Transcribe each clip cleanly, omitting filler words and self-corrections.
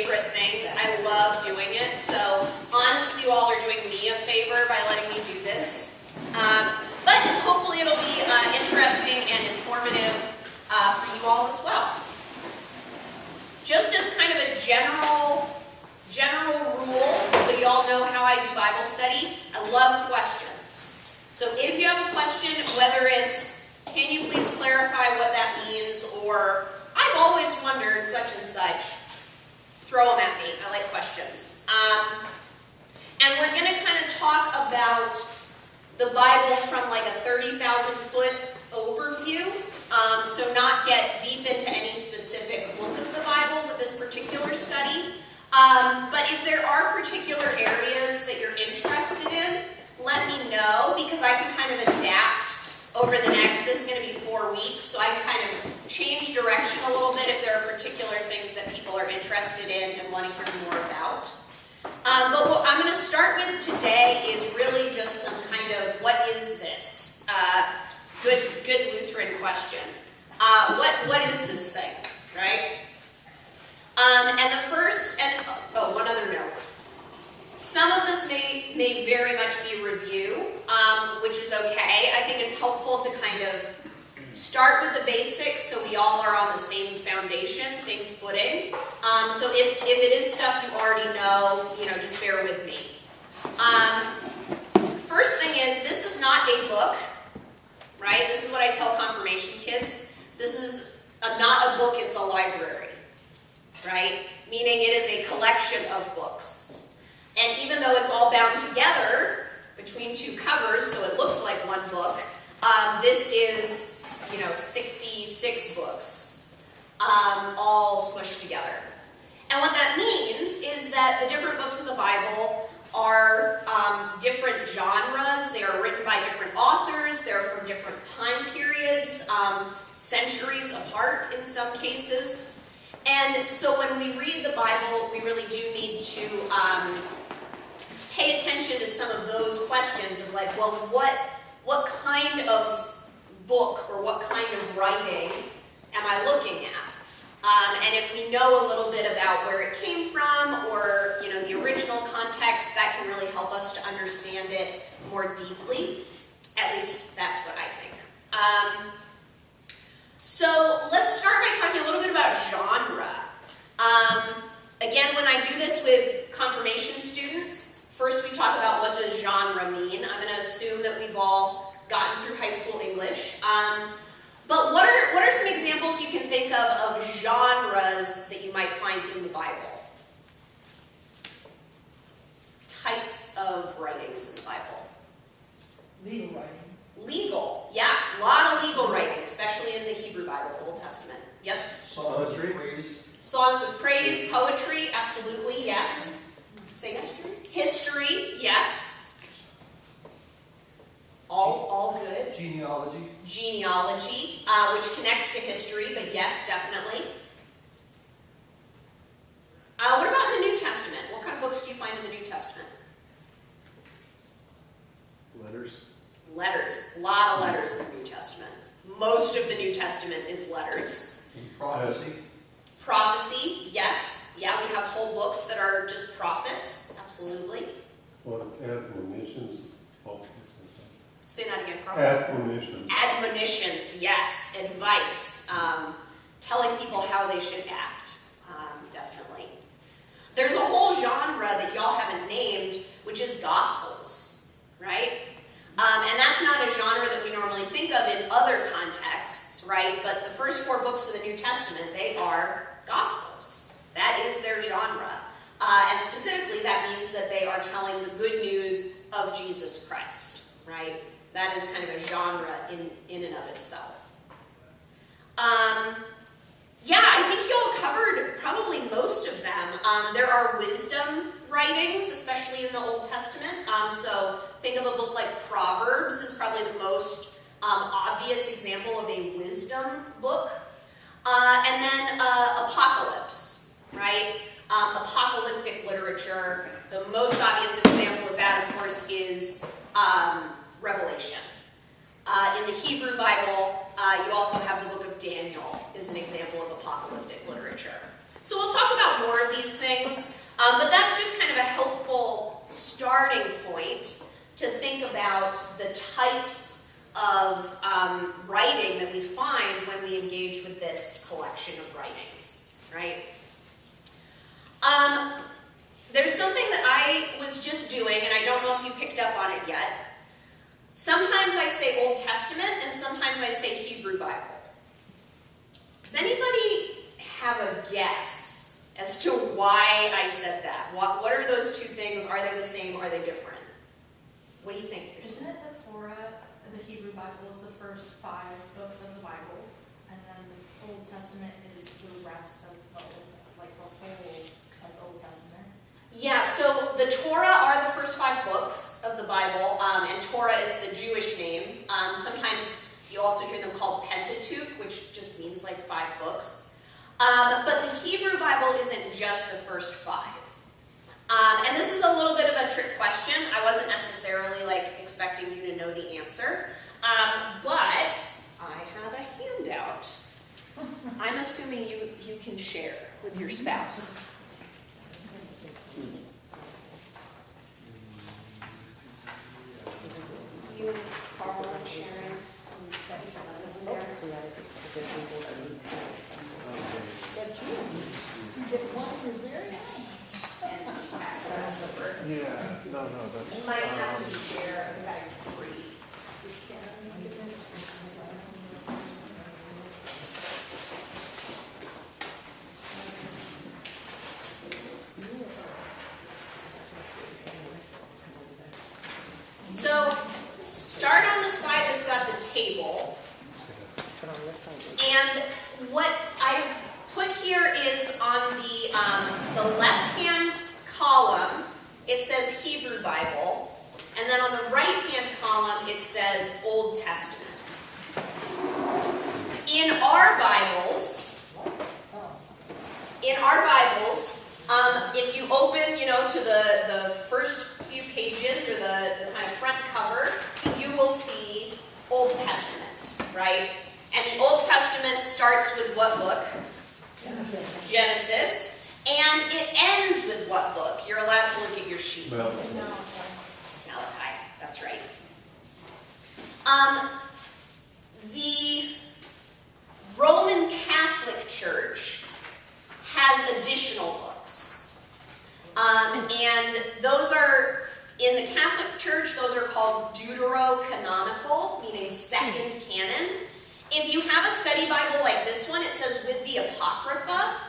favorite things. I love doing it. So honestly, you all are doing me a favor by letting me do this. But hopefully it'll be interesting and informative for you all as well. Just as kind of a general rule, so you all know how I do Bible study, I love questions. So if you have a question, whether it's, can you please clarify what that means, or I've always wondered such and such, throw them at me. I like questions. And we're going to kind of talk about the Bible from like a 30,000-foot overview. So not get deep into any specific book of the Bible with this particular study. But if there are particular areas that you're interested in, let me know, because I can kind of adapt over the next, this is going to be 4 weeks, so I can kind of change direction a little bit if there are particular things that people are interested in and want to hear more about. But what I'm going to start with today is really just some kind of, what is this? Good Lutheran question. What is this thing, right? And the first, one other note. Some of this may very much be review, which is okay. I think it's helpful to kind of start with the basics so we all are on the same foundation, same footing. So if it is stuff you already know, just bear with me. First thing is, this is not a book, right? This is what I tell confirmation kids. This is not a book, it's a library, right? Meaning it is a collection of books. And even though it's all bound together between two covers, so it looks like one book, this is, 66 books, all smushed together. And what that means is that the different books of the Bible are different genres. They are written by different authors. They're from different time periods, centuries apart in some cases. And so when we read the Bible, we really do need to pay attention to some of those questions of like, well, what kind of book or what kind of writing am I looking at? And if we know a little bit about where it came from, or the original context, that can really help us to understand it more deeply. At least that's what I think. So let's start by talking a little bit about genre. Again, when I do this with confirmation students, first we talk about what does genre mean. I'm going to assume that we've all gotten through high school English. But what are some examples you can think of genres that you might find in the Bible? Types of writings in the Bible. Legal writing. Legal, yeah. A lot of legal writing, especially in the Hebrew Bible, Old Testament. Yep. Songs of praise. Songs of praise, poetry, absolutely, yes. Say history. History, yes. All good. Genealogy. Genealogy, which connects to history, but yes, definitely. What about in the New Testament? What kind of books do you find in the New Testament? Letters. Letters. A lot of letters in the New Testament. Most of the New Testament is letters. Prophecy. Prophecy, yes. Yeah, we have whole books that are just prophets. Absolutely. What admonitions? Say that again, Carl. Admonitions. Admonitions, yes. Advice. Telling people how they should act. Definitely. There's a whole genre that y'all haven't named, which is Gospels, right? And that's not a genre that we normally think of in other contexts, right? But the first 4 books of the New Testament, they are Gospels. That is their genre. And specifically, that means that they are telling the good news of Jesus Christ, right? That is kind of a genre in and of itself. Yeah, I think you all covered probably most of them. There are wisdom writings, especially in the Old Testament. So think of a book like Proverbs is probably the most obvious example of a wisdom book. And then Apocalypse, right? Apocalyptic literature. The most obvious example of that, of course, is Revelation. In the Hebrew Bible, you also have the book of Daniel is an example of apocalyptic literature. So we'll talk about more of these things, but that's just kind of a helpful starting point to think about the types of writing that we find when we engage with this collection of writings, right? There's something that I was just doing, and I don't know if you picked up on it yet. Sometimes I say Old Testament, and sometimes I say Hebrew Bible. Does anybody have a guess as to why I said that? What are those two things? Are they the same? Are they different? What do you think? Isn't it the Torah, the Hebrew Bible is the first 5 books of the Bible, and then the Old Testament is the rest of the Old, like the whole of the Old Testament? Yeah, so the Torah are the first 5 books of the Bible, and Torah is the Jewish name. Sometimes you also hear them called Pentateuch, which just means like 5 books. But the Hebrew Bible isn't just the first 5. And this is a little bit of a trick question. I wasn't necessarily expecting you to know the answer, but I have a handout. I'm assuming you can share with your spouse. You and Carl and Sharon and Debbie's in there. Yeah, no, that's. You might have to share, I think I agree. So, start on the side that's got the table. And what I've put here is on the left-hand column, it says Hebrew Bible. And then on the right-hand column, it says Old Testament. In our Bibles, if you open, to the first few pages or the kind of front cover, you will see Old Testament, right? And the Old Testament starts with what book? Genesis. And it ends with what book? You're allowed to look at your sheet. Malachi. Malachi, that's right. The Roman Catholic Church has additional books. And those are, in the Catholic Church, those are called deuterocanonical, meaning second canon. If you have a study Bible like this one, it says with the Apocrypha.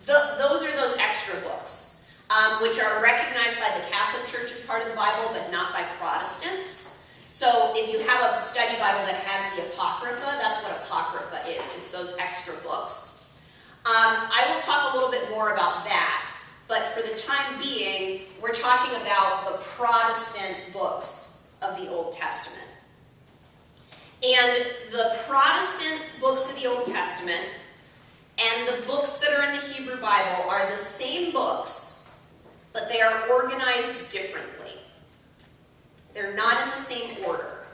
Those are those extra books, which are recognized by the Catholic Church as part of the Bible, but not by Protestants. So if you have a study Bible that has the Apocrypha, that's what Apocrypha is. It's those extra books. I will talk a little bit more about that, but for the time being, we're talking about the Protestant books of the Old Testament. And the Protestant books of the Old Testament and the books that are in the Hebrew Bible are the same books, but they are organized differently. They're not in the same order.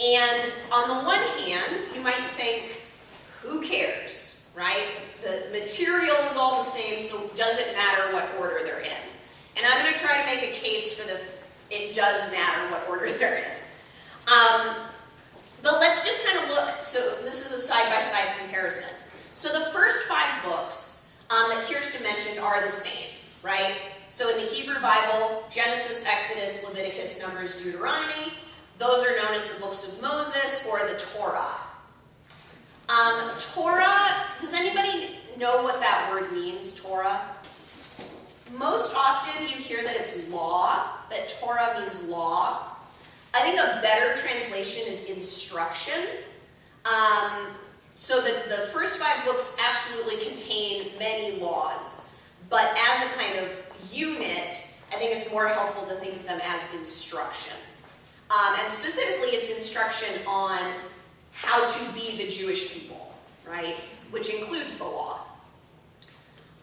And on the one hand, you might think, who cares, right? The material is all the same, so it doesn't matter what order they're in. And I'm going to try to make a case for it does matter what order they're in. But let's just kind of look. So this is a side-by-side comparison. So the first 5 books that Kirsten mentioned are the same, right? So in the Hebrew Bible, Genesis, Exodus, Leviticus, Numbers, Deuteronomy, those are known as the books of Moses or the Torah. Torah, does anybody know what that word means, Torah? Most often you hear that it's law, that Torah means law. I think a better translation is instruction. So the first 5 books absolutely contain many laws, but as a kind of unit, I think it's more helpful to think of them as instruction. And specifically, it's instruction on how to be the Jewish people, right? Which includes the law.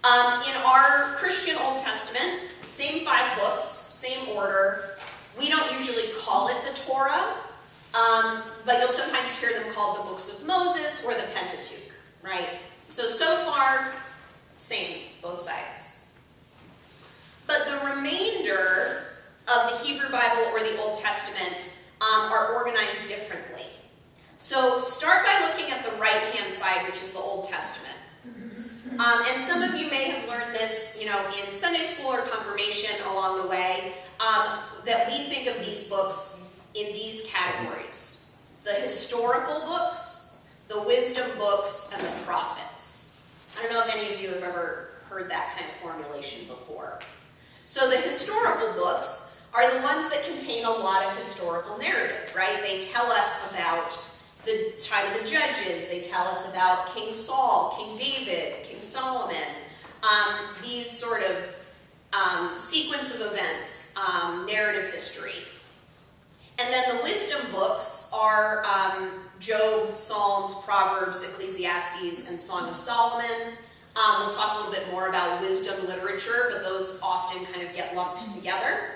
In our Christian Old Testament, same 5 books, same order. We don't usually call it the Torah, but you'll sometimes hear them called the books of Moses or the Pentateuch, right? So far, Same, both sides. But the remainder of the Hebrew Bible or the Old Testament are organized differently. So start by looking at the right-hand side, which is the Old Testament. And some of you may have learned this, in Sunday school or confirmation along the way, that we think of these books in these categories: the historical books, the wisdom books, and the prophets. I don't know if any of you have ever heard that kind of formulation before. So the historical books are the ones that contain a lot of historical narrative, right? They tell us about the time of the judges. They tell us about King Saul, King David, King Solomon, these sort of sequence of events, narrative history. And then the wisdom books are Job, Psalms, Proverbs, Ecclesiastes, and Song of Solomon. We'll talk a little bit more about wisdom literature, but those often kind of get lumped together.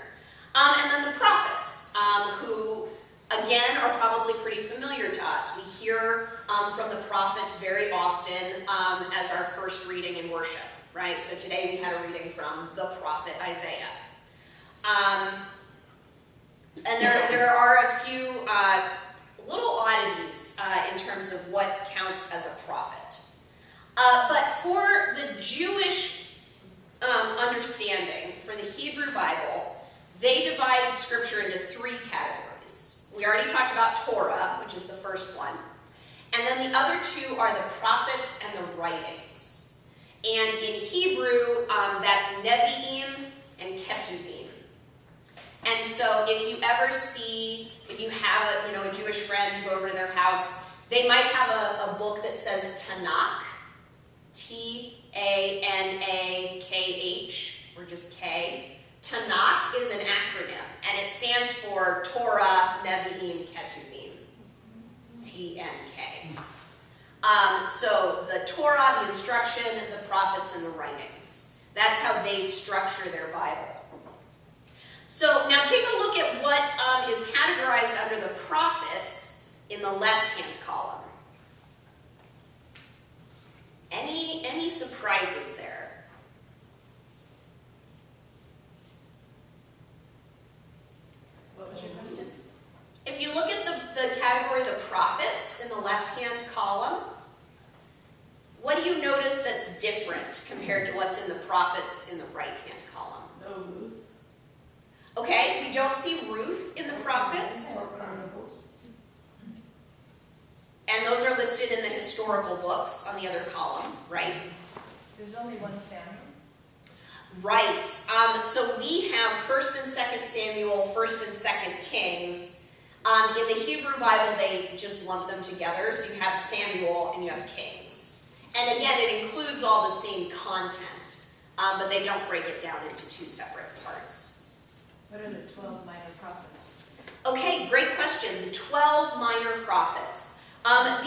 And then the prophets, who again are probably pretty familiar to us. We hear from the prophets very often as our first reading in worship, right? So today we had a reading from the prophet Isaiah. And there are a few little oddities in terms of what counts as a prophet. But for the Jewish understanding, for the Hebrew Bible, they divide Scripture into three categories. We already talked about Torah, which is the first one. And then the other two are the prophets and the writings. And in Hebrew, that's Nevi'im and Ketuvim. And so if you ever see, if you have a Jewish friend, you go over to their house, they might have a book that says Tanakh, Tanakh, or just K. Tanakh is an acronym, and it stands for Torah, Nevi'im, Ketuvim, TNK. So the Torah, the instruction, the prophets, and the writings. That's how they structure their Bible. So now take a look at what is categorized under the prophets in the left-hand column. Any surprises there? What was your question? If you look at the category of the prophets in the left-hand column, what do you notice that's different compared to what's in the prophets in the right-hand column? No Ruth. Okay, we don't see Ruth in the prophets, Or Chronicles. and those are listed in the historical books on the other column, right? There's only one Samuel. Right. So we have 1st and 2nd Samuel, 1st and 2nd Kings. In the Hebrew Bible, they just lump them together. So you have Samuel and you have Kings. And again, it includes all the same content, but they don't break it down into two separate parts. What are the 12 minor prophets? Okay, great question. The 12 minor prophets.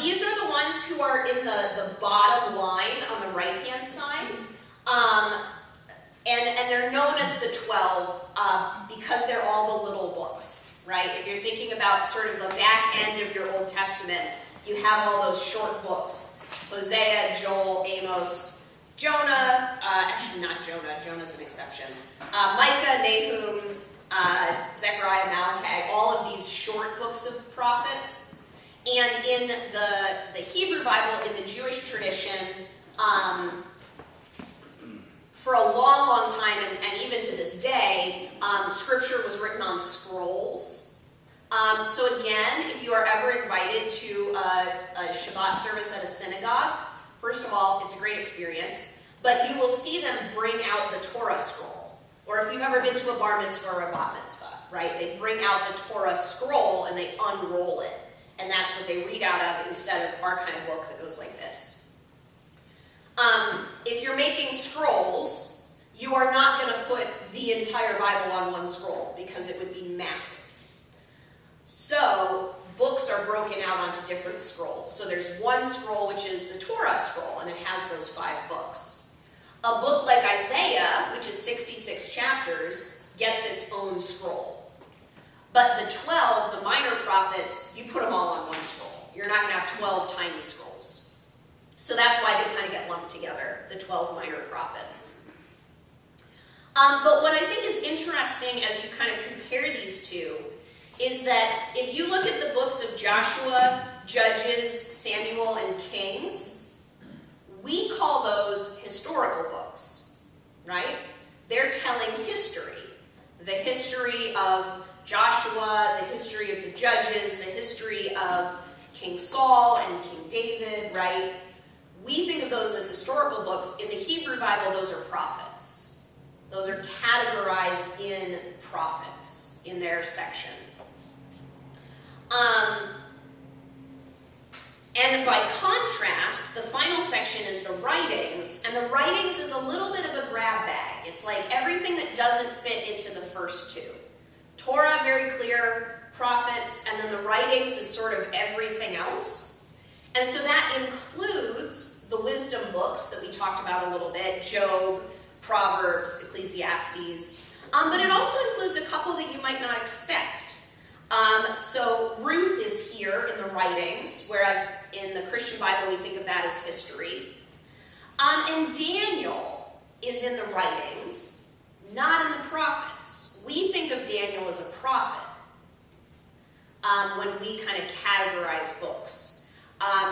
These are the ones who are in the bottom line on the right-hand side. And they're known as the 12 because they're all the little books, right? If you're thinking about sort of the back end of your Old Testament, you have all those short books. Hosea, Joel, Amos, Jonah, actually not Jonah, Jonah's an exception. Micah, Nahum, Zechariah, Malachi, all of these short books of prophets. And in the Hebrew Bible, in the Jewish tradition, for a long, long time, and even to this day, Scripture was written on scrolls. So again, if you are ever invited to a Shabbat service at a synagogue, first of all, it's a great experience, but you will see them bring out the Torah scroll. Or if you've ever been to a bar mitzvah or a bat mitzvah, right? They bring out the Torah scroll and they unroll it. And that's what they read out of instead of our kind of book that goes like this. If you're making scrolls, you are not going to put the entire Bible on one scroll because it would be massive. So books are broken out onto different scrolls. So there's one scroll which is the Torah scroll, and it has those 5 books. A book like Isaiah, which is 66 chapters, gets its own scroll. But the 12, the minor prophets, you put them all on one scroll. You're not going to have 12 tiny scrolls. So that's why they kind of get lumped together, the 12 minor prophets. But what I think is interesting as you kind of compare these two is that if you look at the books of Joshua, Judges, Samuel, and Kings, we call those historical books, right? They're telling history. The history of Joshua, the history of the Judges, the history of King Saul and King David, right? We think of those as historical books. In the Hebrew Bible, those are prophets. Those are categorized in prophets in their section. And by contrast, the final section is the writings, and the writings is a little bit of a grab bag. It's like everything that doesn't fit into the first two. Torah, very clear, prophets, and then the writings is sort of everything else. And so that includes the wisdom books that we talked about a little bit, Job, Proverbs, Ecclesiastes, but it also includes a couple that you might not expect. So Ruth is here in the writings, whereas in the Christian Bible we think of that as history. And Daniel is in the writings, not in the prophets. We think of Daniel as a prophet when we kind of categorize books,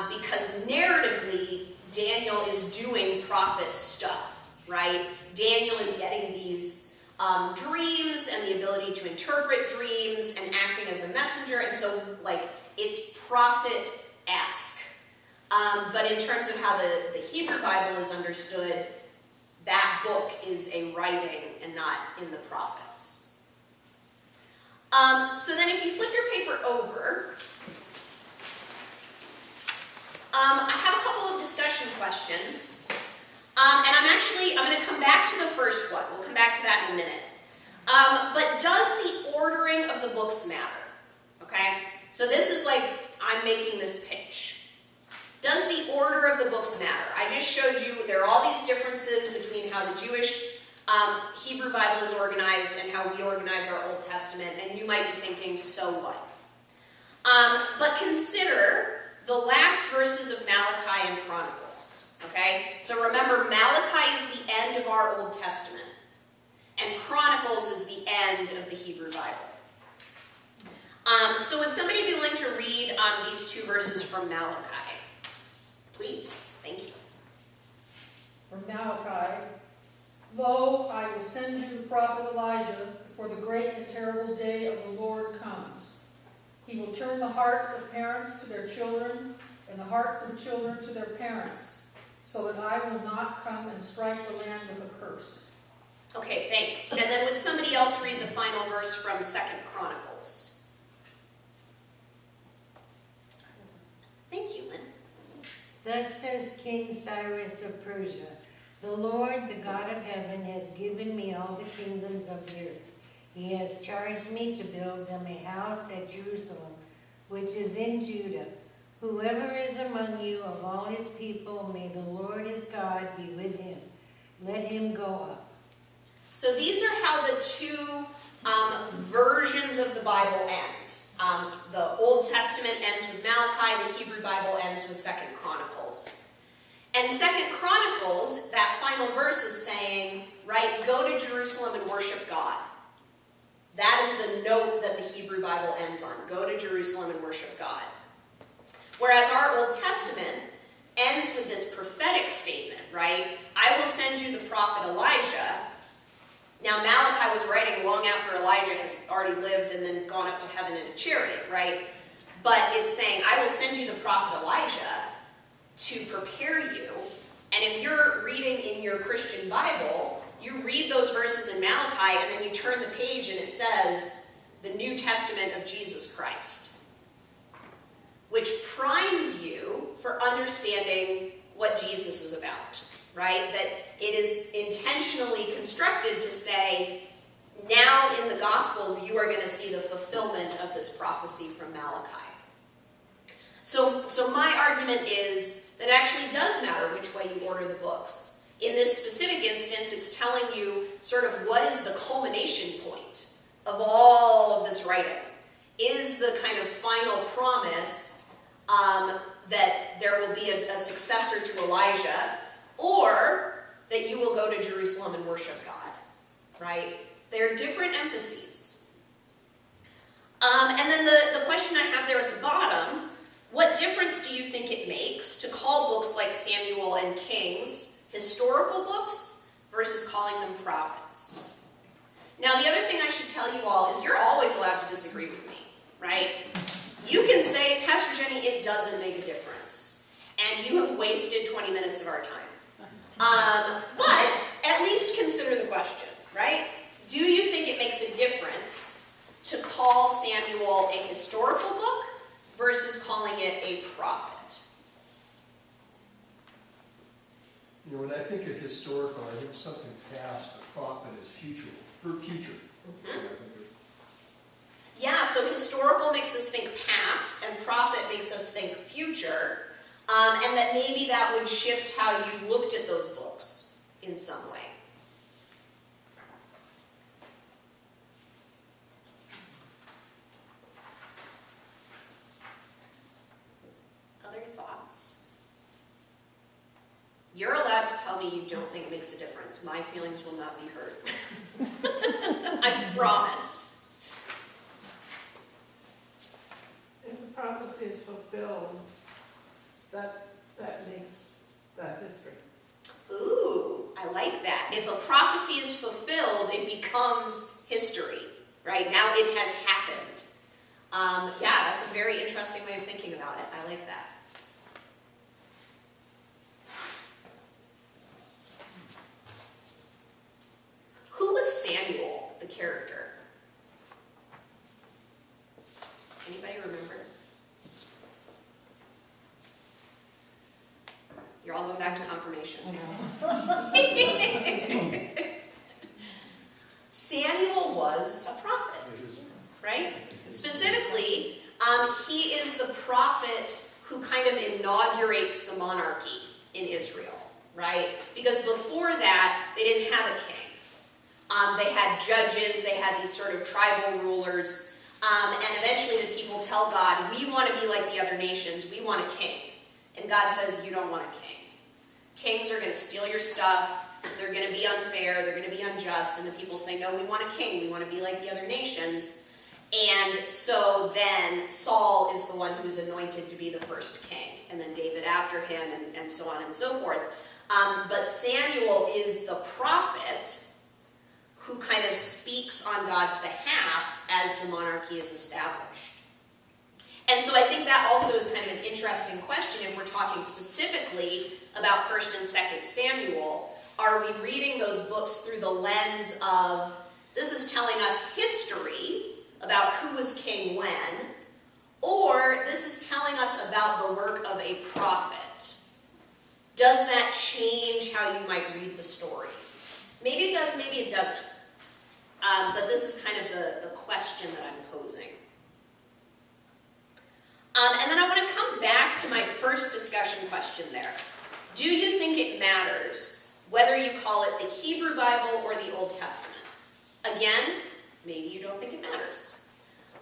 because narratively Daniel is doing prophet stuff, right? Daniel is getting these dreams and the ability to interpret dreams and acting as a messenger, and so like it's prophet-esque. But in terms of how the Hebrew Bible is understood, that book is a writing and not in the prophets. So then if you flip your paper over, I have a couple of discussion questions. And I'm going to come back to the first one. We'll come back to that in a minute. But does the ordering of the books matter? Okay? So this is like, I'm making this pitch. Does the order of the books matter? I just showed you there are all these differences between how the Jewish Hebrew Bible is organized and how we organize our Old Testament, and you might be thinking, so what? But consider the last verses of Malachi and Chronicles. Okay? So remember, Malachi is the end of our Old Testament, and Chronicles is the end of the Hebrew Bible. So would somebody be willing to read these two verses from Malachi? Please. Thank you. From Malachi, Lo, I will send you the prophet Elijah before the great and terrible day of the Lord comes. He will turn the hearts of parents to their children, and the hearts of children to their parents, so that I will not come and strike the land with a curse. Okay, thanks. And then would somebody else read the final verse from 2 Chronicles? Thank you, Lynn. Thus says King Cyrus of Persia, the Lord, the God of heaven, has given me all the kingdoms of the earth. He has charged me to build them a house at Jerusalem, which is in Judah. Whoever is among you of all his people, may the Lord his God be with him. Let him go up. So these are how the two versions of the Bible end. The Old Testament ends with Malachi, the Hebrew Bible ends with 2 Chronicles. And 2 Chronicles, that final verse is saying, right, go to Jerusalem and worship God. That is the note that the Hebrew Bible ends on. Go to Jerusalem and worship God. Whereas our Old Testament ends with this prophetic statement, right? I will send you the prophet Elijah. Now, Malachi was writing long after Elijah had already lived and then gone up to heaven in a chariot, right? But it's saying, I will send you the prophet Elijah to prepare you. And if you're reading in your Christian Bible, you read those verses in Malachi, and then you turn the page and it says, the New Testament of Jesus Christ, which primes you for understanding what Jesus is about, right? That it is intentionally constructed to say, now in the Gospels, you are going to see the fulfillment of this prophecy from Malachi. So my argument is that it actually does matter which way you order the books. In this specific instance, it's telling you sort of what is the culmination point of all of this writing. Is the kind of final promise that there will be a successor to Elijah, or that you will go to Jerusalem and worship God, right? They're different emphases. And then the question I have there at the bottom, what difference do you think it makes to call books like Samuel and Kings historical books versus calling them prophets? Now, the other thing I should tell you all is you're always allowed to disagree with me, right? You can say, Pastor Jennie, it doesn't make a difference, and you have wasted 20 minutes of our time. But at least consider the question, right? Do you think it makes a difference to call Samuel a historical book versus calling it a prophet? You know, when I think of historical, I think something past. A prophet is future. For future. Yeah, so historical makes us think past, and prophet makes us think future, and that maybe that would shift how you looked at those books in some way. Other thoughts? You're allowed to tell me you don't think it makes a difference. My feelings will not be hurt. I promise. If the prophecy is fulfilled, that makes that history. Ooh, I like that. If a prophecy is fulfilled, it becomes history, right? Now it has happened. Yeah, that's a very interesting way of thinking about it. I like that. Who was Samuel, the character? Anybody remember? You're all going back to confirmation. Samuel was a prophet, right? Specifically, he is the prophet who kind of inaugurates the monarchy in Israel, right? Because before that, they didn't have a king. They had judges, they had these sort of tribal rulers, and eventually the people tell God, we want to be like the other nations, we want a king. And God says, you don't want a king. Kings are going to steal your stuff, they're going to be unfair, they're going to be unjust, and the people say, no, we want a king, we want to be like the other nations. And so then Saul is the one who's anointed to be the first king, and then David after him, and so on and so forth. But Samuel is the prophet who kind of speaks on God's behalf as the monarchy is established. And so I think that also is kind of an interesting question if we're talking specifically about 1st and 2nd Samuel. Are we reading those books through the lens of, this is telling us history about who was king when, or this is telling us about the work of a prophet? Does that change how you might read the story? Maybe it does, maybe it doesn't. But this is kind of the question that I'm posing. And then I want to come back to my first discussion question there. Do you think it matters whether you call it the Hebrew Bible or the Old Testament? Again, maybe you don't think it matters.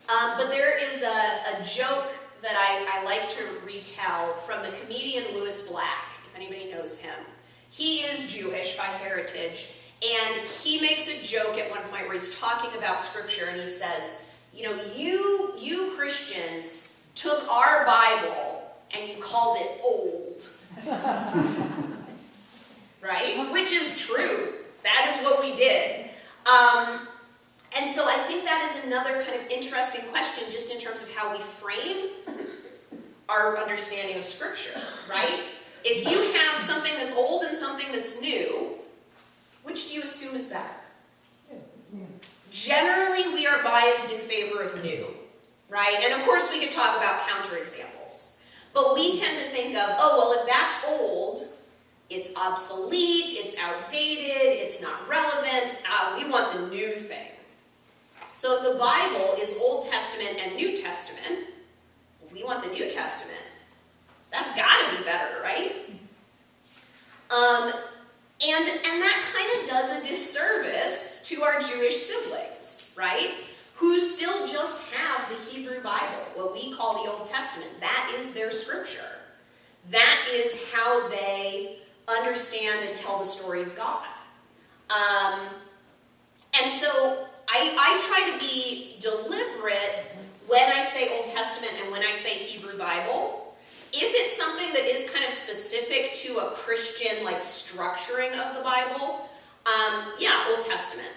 But there is a joke that I like to retell from the comedian Louis Black, if anybody knows him. He is Jewish by heritage, and he makes a joke at one point where he's talking about Scripture, and he says, you know, you Christians took our Bible and you called it old. Right? Which is true. That is what we did. And so I think that is another kind of interesting question just in terms of how we frame our understanding of Scripture, right? If you have something that's old and something that's new, which do you assume is better? Generally, we are biased in favor of new, right? And of course, we could talk about counterexamples. But we tend to think of, oh, well, if that's old, it's obsolete, it's outdated, it's not relevant, we want the new thing. So if the Bible is Old Testament and New Testament, we want the New Testament. That's got to be better, right? And that kind of does a disservice to our Jewish siblings, right? Who still just have the Hebrew Bible, what we call the Old Testament. That is their scripture. that is how they understand and tell the story of God. And so I try to be deliberate when I say Old Testament and when I say Hebrew Bible. If it's something that is kind of specific to a Christian like structuring of the Bible, yeah, Old Testament.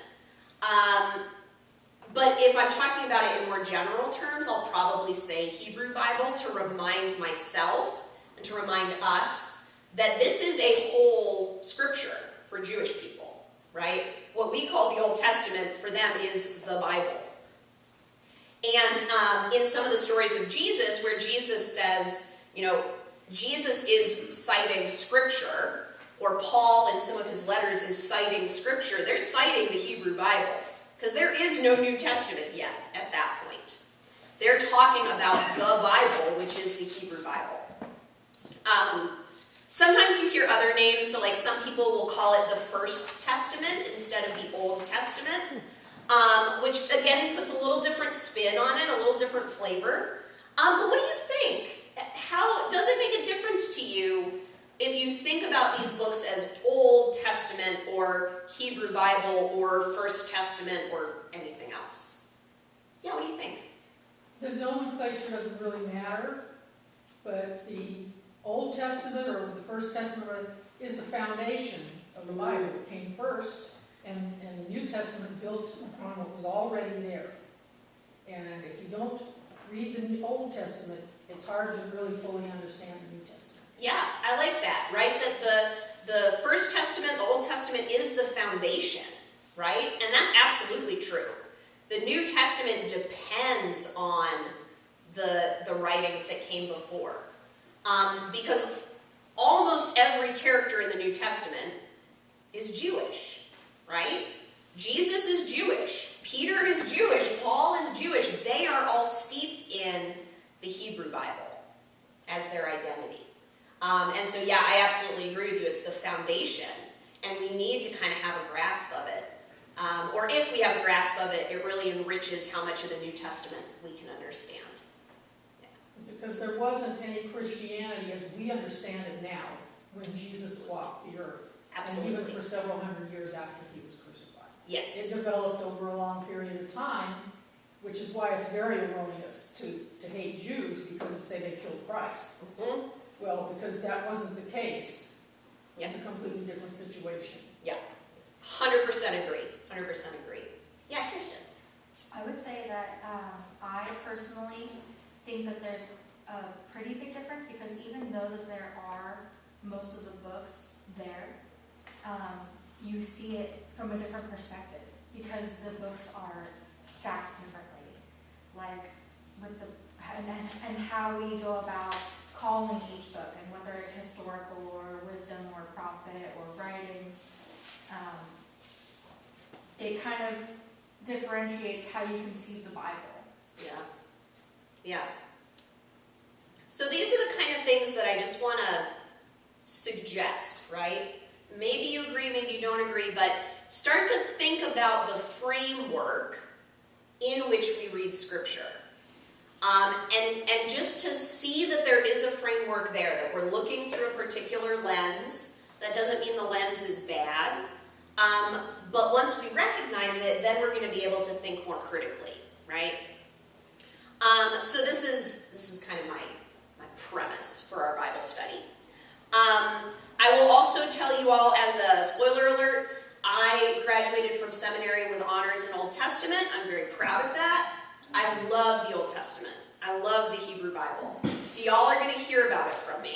But if I'm talking about it in more general terms, I'll probably say Hebrew Bible to remind myself and to remind us that this is a whole scripture for Jewish people, right? What we call the Old Testament for them is the Bible. And in some of the stories of Jesus, where Jesus says, you know, Jesus is citing scripture, or Paul in some of his letters is citing scripture, they're citing the Hebrew Bible, because there is no New Testament yet at that point. They're talking about the Bible, which is the Hebrew Bible. Sometimes you hear other names, so like some people will call it the First Testament instead of the Old Testament, which again puts a little different spin on it, a little different flavor. But what do you think? How does it make a difference to you if you think about these books as Old Testament or Hebrew Bible or First Testament or anything else? Yeah, what do you think? The nomenclature doesn't really matter, but the Old Testament or the First Testament is the foundation of the Bible. It came first, and the New Testament built upon what was already there. And if you don't read the Old Testament, it's hard to really fully understand the New Testament. Yeah, I like that, right? That the First Testament, the Old Testament is the foundation, right? And that's absolutely true. The New Testament depends on the writings that came before. Because almost every character in the New Testament is Jewish, right? Jesus is Jewish. Peter is Jewish. Paul is Jewish. They are all steeped in the Hebrew Bible as their identity. And so, yeah, I absolutely agree with you. It's the foundation, and we need to kind of have a grasp of it. Or if we have a grasp of it, it really enriches how much of the New Testament we can understand. Because there wasn't any Christianity as we understand it now when Jesus walked the earth. Absolutely. And even for several hundred years after he was crucified. Yes. It developed over a long period of time, which is why it's very erroneous to hate Jews because they say they killed Christ. Mm-hmm. Well, because that wasn't the case. It was Yeah. a completely different situation. Yeah. 100% agree. 100% agree. Yeah, Kirsten. I would say that I personally think that there's a pretty big difference, because even though that there are most of the books there, you see it from a different perspective, because the books are stacked differently, like with the and how we go about calling each book, and whether it's historical or wisdom or prophet or writings, it kind of differentiates how you conceive the Bible. Yeah. Yeah. So these are the kind of things that I just want to suggest, right? Maybe you agree, maybe you don't agree, but start to think about the framework in which we read Scripture. And just to see that there is a framework there, that we're looking through a particular lens. That doesn't mean the lens is bad. But once we recognize it, then we're going to be able to think more critically, right? So this is kind of my premise for our Bible study. I will also tell you all, as a spoiler alert, I graduated from seminary with honors in Old Testament. I'm very proud of that. I love the Old Testament. I love the Hebrew Bible. So y'all are going to hear about it from me.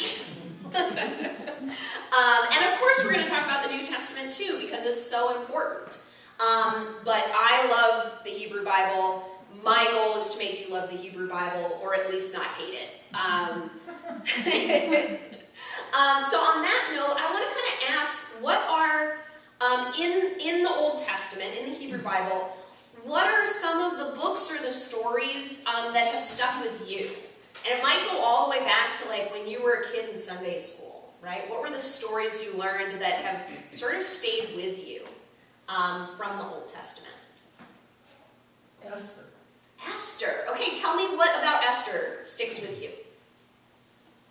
And of course we're going to talk about the New Testament too, because it's so important. But I love the Hebrew Bible. My goal is to make you love the Hebrew Bible, or at least not hate it. So on that note, I want to kind of ask, what are, in the Old Testament, in the Hebrew Bible, what are some of the books or the stories that have stuck with you? And it might go all the way back to like when you were a kid in Sunday school, right? What were the stories you learned that have sort of stayed with you from the Old Testament? Esther. Esther. Okay, tell me what about Esther sticks with you.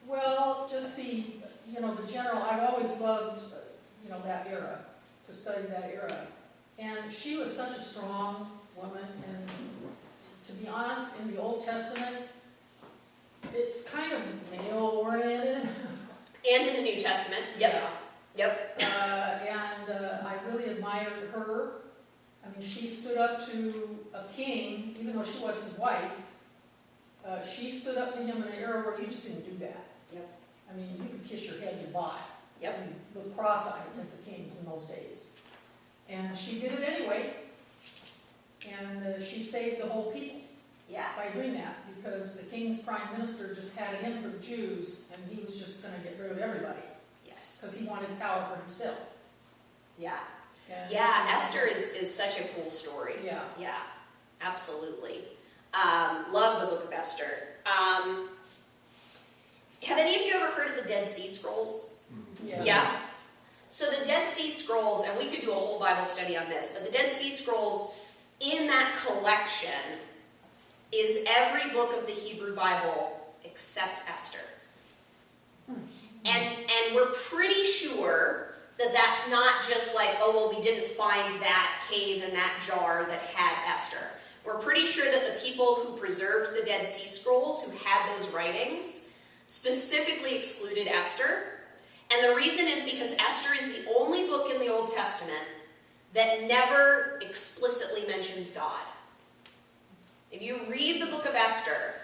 Well, just the general, I've always loved, that era, to study that era. And she was such a strong woman, and to be honest, in the Old Testament, it's kind of male-oriented. And in the New Testament, yep, yep. And I really admired her. I mean, she stood up to a king, even though she was his wife. She stood up to him in an era where you just didn't do that. Yep. I mean, you could kiss your head goodbye. Yep. And look cross-eyed at the kings in those days. And she did it anyway. And she saved the whole people Yeah. by doing that, because the king's prime minister just had it in for the Jews, and he was just going to get rid of everybody, Yes. because he wanted power for himself. Yeah. And Yeah, so- Esther is such a cool story. Yeah. Yeah, absolutely. Love the book of Esther. Have any of you ever heard of the Dead Sea Scrolls? Yeah. Yeah? So the Dead Sea Scrolls, and we could do a whole Bible study on this, but the Dead Sea Scrolls, in that collection, is every book of the Hebrew Bible except Esther. And we're pretty sure that that's not just like, oh, well, we didn't find that cave and that jar that had Esther. We're pretty sure that the people who preserved the Dead Sea Scrolls, who had those writings, specifically excluded Esther. And the reason is because Esther is the only book in the Old Testament that never explicitly mentions God. If you read the book of Esther,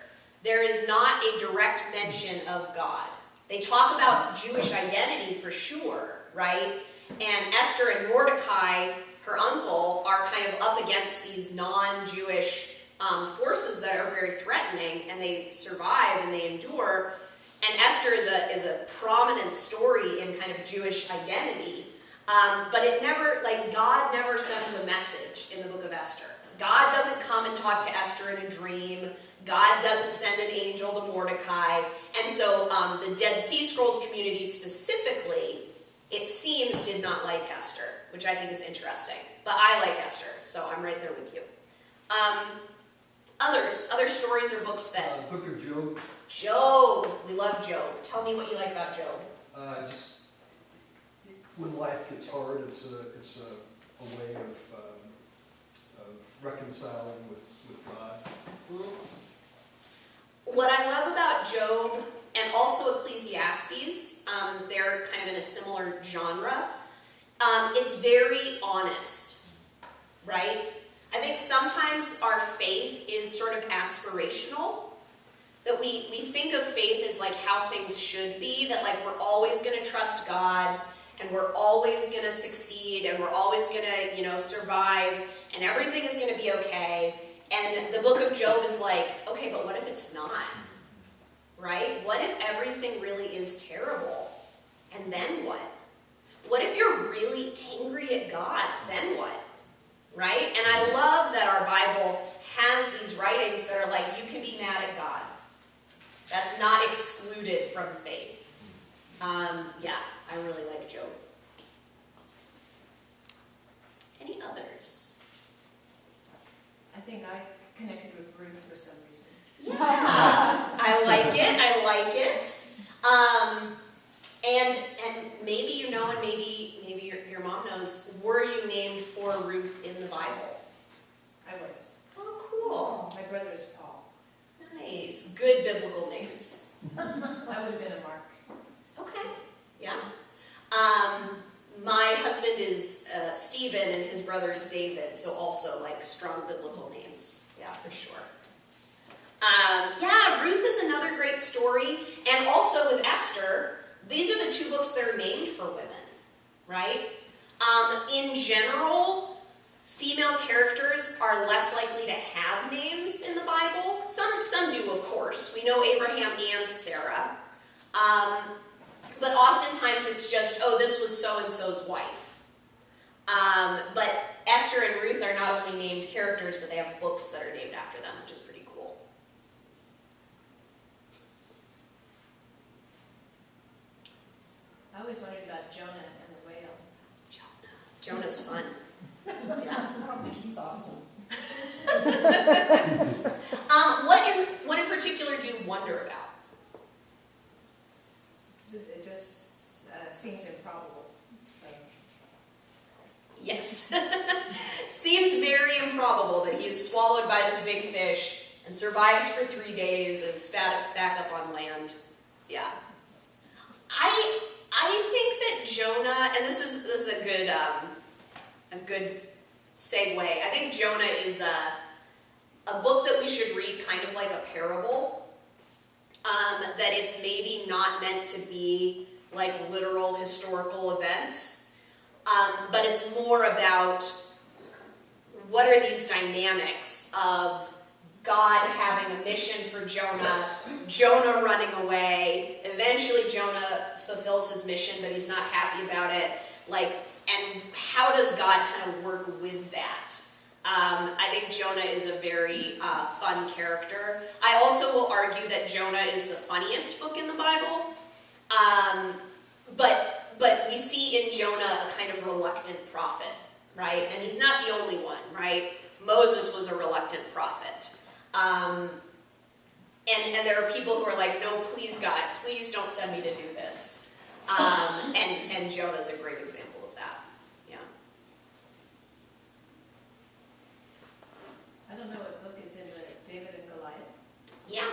there is not a direct mention of God. They talk about Jewish identity for sure, right? And Esther and Mordecai, her uncle, are kind of up against these non-Jewish forces that are very threatening, and they survive and they endure. And Esther is a prominent story in kind of Jewish identity. But it never, God never sends a message in the book of Esther. God doesn't come and talk to Esther in a dream. God doesn't send an angel to Mordecai. And so the Dead Sea Scrolls community specifically, it seems, did not like Esther, which I think is interesting. But I like Esther, so I'm right there with you. Other stories or books that... Book of Job. Job. We love Job. Tell me what you like about Job. Just when life gets hard, it's a way of reconciling with God. What I love about Job and also Ecclesiastes, they're kind of in a similar genre. It's very honest, right? I think sometimes our faith is sort of aspirational. That we think of faith as like how things should be, that like we're always going to trust God, and we're always going to succeed, and we're always going to, survive, and everything is going to be okay. And the book of Job is like, okay, but what if it's not? Right? What if everything really is terrible? And then what? What if you're really angry at God? Then what? Right? And I love that our Bible has these writings that are like, you can be mad at God. That's not excluded from faith. Yeah, I really like Job. Any others? I think I connected with Ruth for some reason. Yeah, I like it. And maybe you know, and maybe your mom knows, were you named for Ruth in the Bible? I was. Oh, cool. My brother is Paul. Nice. Good biblical names. I would have been a Mark. Okay. Yeah. My husband is Stephen, and his brother is David, so also like strong biblical names. Yeah, for sure. Yeah, Ruth is another great story, and also with Esther, these are the two books that are named for women, right? In general, female characters are less likely to have names in the Bible. Some do, of course. We know Abraham and Sarah. But oftentimes it's just, oh, this was so-and-so's wife. But Esther and Ruth are not only named characters, but they have books that are named after them, which is pretty cool. I always wondered about Jonah and the whale. Jonah's fun. Yeah. I don't think he thought so. What in particular do you wonder about? seems improbable, so. Yes. Seems very improbable that he is swallowed by this big fish and survives for 3 days and spat back up on land. Yeah. I think that Jonah, and this is a good segue. I think Jonah is a book that we should read kind of like a parable. That it's maybe not meant to be like literal historical events, but it's more about what are these dynamics of God having a mission for Jonah, Jonah running away, eventually Jonah fulfills his mission, but he's not happy about it, and how does God kind of work with that? I think Jonah is a very fun character. I also will argue that Jonah is the funniest book in the Bible, but we see in Jonah a kind of reluctant prophet, right? And he's not the only one, right? Moses was a reluctant prophet. And there are people who are like, no, please God, please don't send me to do this. And Jonah's a great example of that. Yeah. I don't know what book it's in, but David and Goliath. Yeah.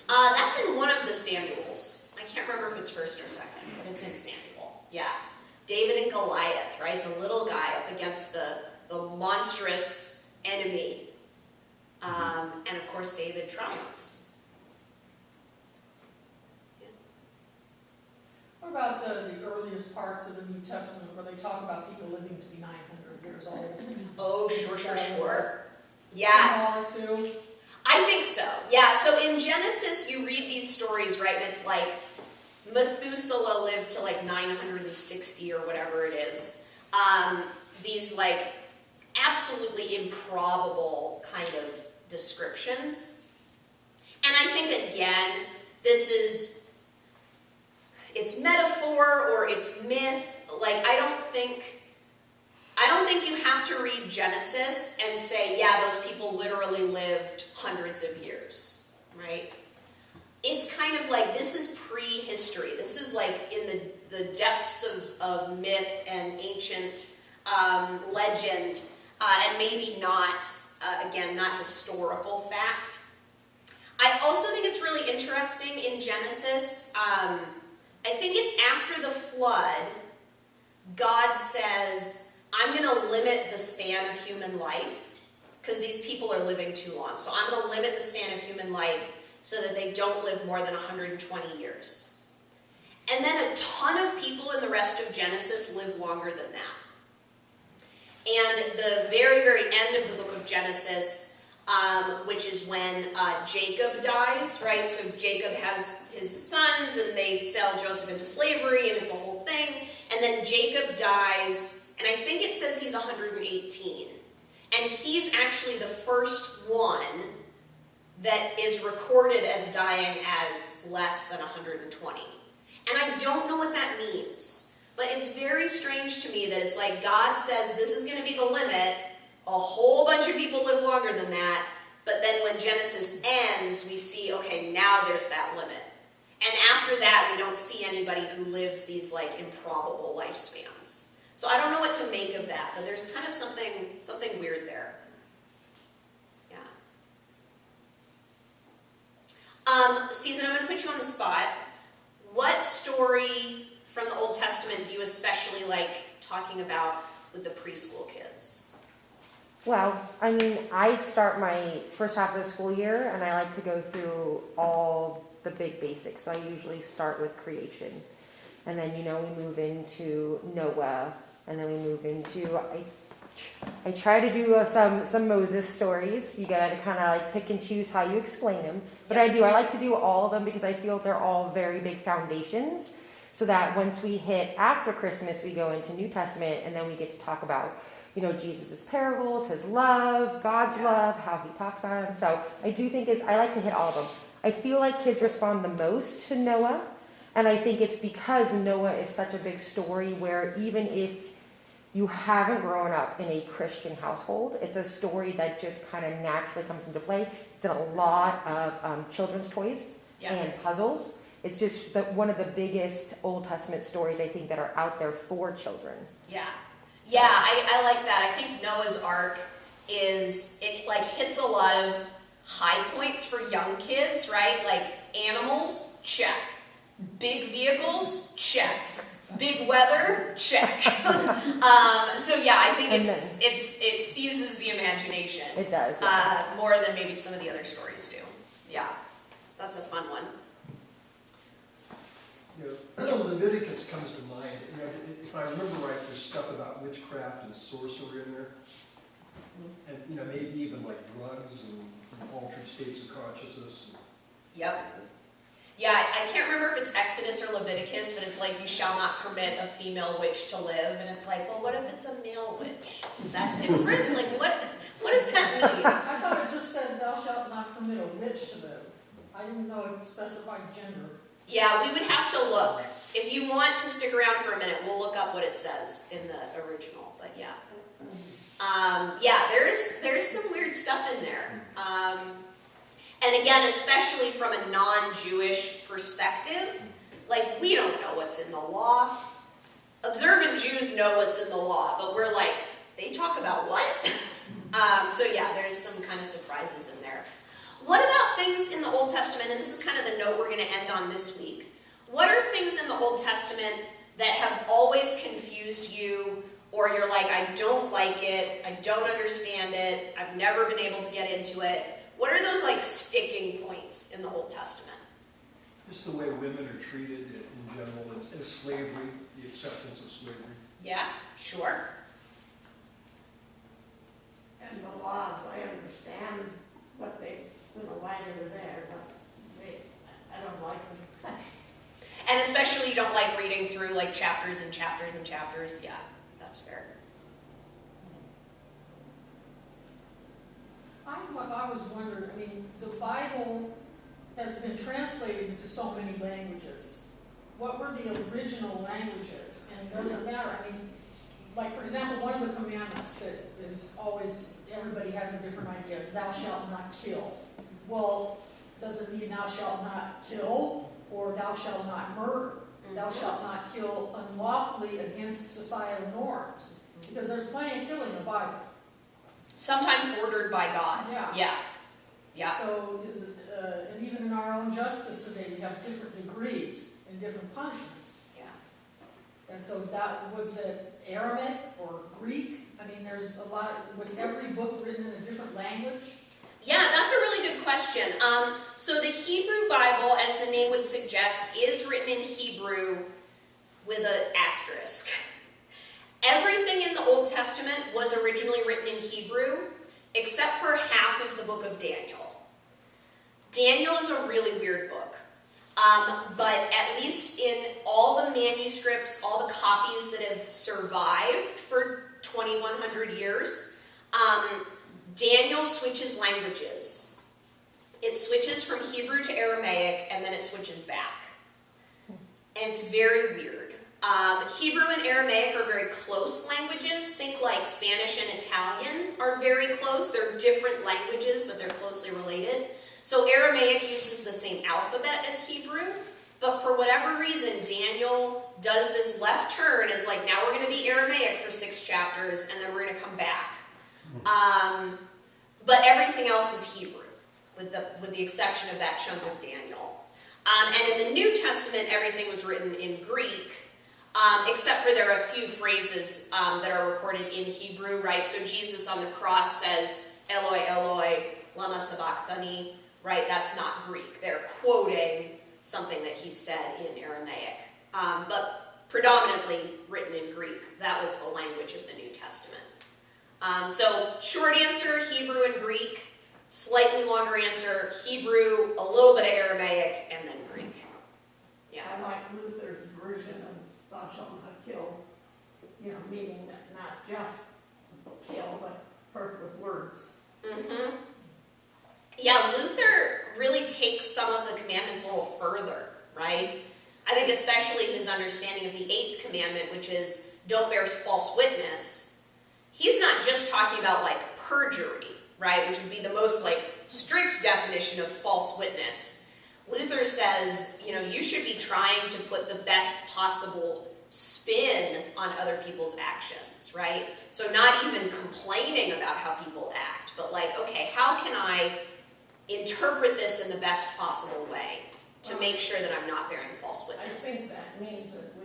That's in one of the Samuels. I can't remember if it's first or second, but it's in Samuel. Yeah. David and Goliath, right? The little guy up against the monstrous enemy. And of course, David triumphs. Yeah. What about the earliest parts of the New Testament where they talk about people living to be 900 years old? Oh, sure. Yeah. Symbolic too? I think so. Yeah, so in Genesis, you read these stories, right, and it's like Methuselah lived to like 960 or whatever it is. These like absolutely improbable kind of descriptions. And I think, again, it's metaphor or it's myth. Like, I don't think you have to read Genesis and say, yeah, those people literally lived hundreds of years, right? It's kind of like, this is prehistory. This is like in the depths of myth and ancient legend, and maybe not, again, not historical fact. I also think it's really interesting in Genesis, I think it's after the flood, God says, I'm going to limit the span of human life because these people are living too long. So I'm going to limit the span of human life so that they don't live more than 120 years. And then a ton of people in the rest of Genesis live longer than that. And the very, very end of the book of Genesis, which is when Jacob dies, right? So Jacob has his sons and they sell Joseph into slavery and it's a whole thing. And then Jacob dies, and I think it says he's 118. And he's actually the first one that is recorded as dying as less than 120. And I don't know what that means. But it's very strange to me that it's like God says this is going to be the limit. A whole bunch of people live longer than that. But then when Genesis ends, we see, okay, now there's that limit. And after that, we don't see anybody who lives these like improbable lifespans. So I don't know what to make of that, but there's kind of something weird there. Yeah. Susan, I'm going to put you on the spot. What story from the Old Testament do you especially like talking about with the preschool kids? Well, I mean, I start my first half of the school year, and I like to go through all the big basics. So I usually start with creation. And then, we move into Noah, and then we move into, I try to do some Moses stories. You gotta kind of like pick and choose how you explain them. But I like to do all of them because I feel they're all very big foundations. So that once we hit after Christmas, we go into New Testament, and then we get to talk about, Jesus' parables, his love, God's love, how he talks about him. So I do think I like to hit all of them. I feel like kids respond the most to Noah. And I think it's because Noah is such a big story where even if you haven't grown up in a Christian household, it's a story that just kind of naturally comes into play. It's in a lot of children's toys and puzzles. it's just one of the biggest Old Testament stories I think that are out there for children. Yeah. Yeah, I like that. I think Noah's Ark it like hits a lot of high points for young kids, right? Like animals, check. Big vehicles, check. Big weather, check. So yeah, I think it seizes the imagination. It does. More than maybe some of the other stories do. Yeah, that's a fun one. You know, Leviticus comes to mind. You know, if I remember right, there's stuff about witchcraft and sorcery in there, and you know, maybe even like drugs and altered states of consciousness. Yep. Yeah, I can't remember if it's Exodus or Leviticus, but it's like, you shall not permit a female witch to live, and it's like, well, what if it's a male witch? Is that different? Like, what does that mean? I thought it just said, thou shalt not permit a witch to live. I didn't know it specified gender. Yeah, we would have to look. If you want to stick around for a minute, we'll look up what it says in the original, but yeah. Yeah, there's some weird stuff in there. And again, especially from a non-Jewish perspective, like, we don't know what's in the law. Observant Jews know what's in the law, but we're like, they talk about what? So yeah, there's some kind of surprises in there. What about things in the Old Testament, and this is kind of the note we're going to end on this week. What are things in the Old Testament that have always confused you, or you're like, I don't like it, I don't understand it, I've never been able to get into it? What are those like sticking points in the Old Testament? Just the way women are treated in general, and slavery, the acceptance of slavery. Yeah, sure. And the laws, I understand what they, why they're there, but I don't like them. And especially you don't like reading through like chapters and chapters and chapters. Yeah, that's fair. I was wondering, I mean, the Bible has been translated into so many languages. What were the original languages? And does it matter? I mean, like, for example, one of the commandments that is always, everybody has a different idea, is thou shalt not kill. Well, does it mean thou shalt not kill, or thou shalt not murder? Thou shalt not kill unlawfully against societal norms. Because there's plenty of killing in the Bible. Sometimes ordered by God. Yeah. Yeah. So is it, and even in our own justice today, we have different degrees and different punishments. Yeah. And so that, was it Aramaic or Greek? I mean, there's a lot, was every book written in a different language? Yeah, that's a really good question. So the Hebrew Bible, as the name would suggest, is written in Hebrew with an asterisk. Everything in the Old Testament was originally written in Hebrew, except for half of the book of Daniel. Daniel is a really weird book. But at least in all the manuscripts, all the copies that have survived for 2,100 years, Daniel switches languages. It switches from Hebrew to Aramaic, and then it switches back. And it's very weird. Hebrew and Aramaic are very close languages. Think like Spanish and Italian are very close. They're different languages, but they're closely related. So Aramaic uses the same alphabet as Hebrew, but for whatever reason, Daniel does this left turn. It's like, now we're going to be Aramaic for 6 chapters, and then we're going to come back. But everything else is Hebrew, with the exception of that chunk of Daniel. And in the New Testament, everything was written in Greek, except for there are a few phrases that are recorded in Hebrew, right? So Jesus on the cross says, Eloi, Eloi, lama sabachthani, right? That's not Greek. They're quoting something that he said in Aramaic, but predominantly written in Greek. That was the language of the New Testament. So short answer, Hebrew and Greek. Slightly longer answer, Hebrew, a little bit of Aramaic, and then Greek. Yeah. I like Luther's version of thou shalt not kill, meaning that not just kill, but hurt with words. Mm-hmm. Yeah, Luther really takes some of the commandments a little further, right? I think especially his understanding of the 8th commandment, which is don't bear false witness. He's not just talking about like perjury, right? Which would be the most like strict definition of false witness. Luther says, you know, you should be trying to put the best possible spin on other people's actions, right? So not even complaining about how people act, but like, okay, how can I interpret this in the best possible way to make sure that I'm not bearing false I witness? think that means that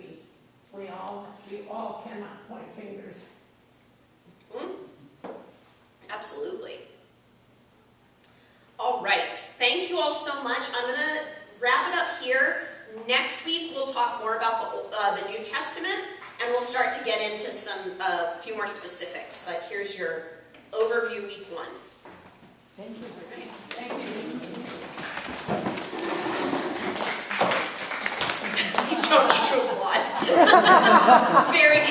we all cannot point fingers. Absolutely. All right, thank you all so much. I'm gonna wrap it up here. Next week, we'll talk more about the New Testament, and we'll start to get into some few more specifics. But here's your overview, week 1. Thank you. Thank you. You don't need to applaud. It's very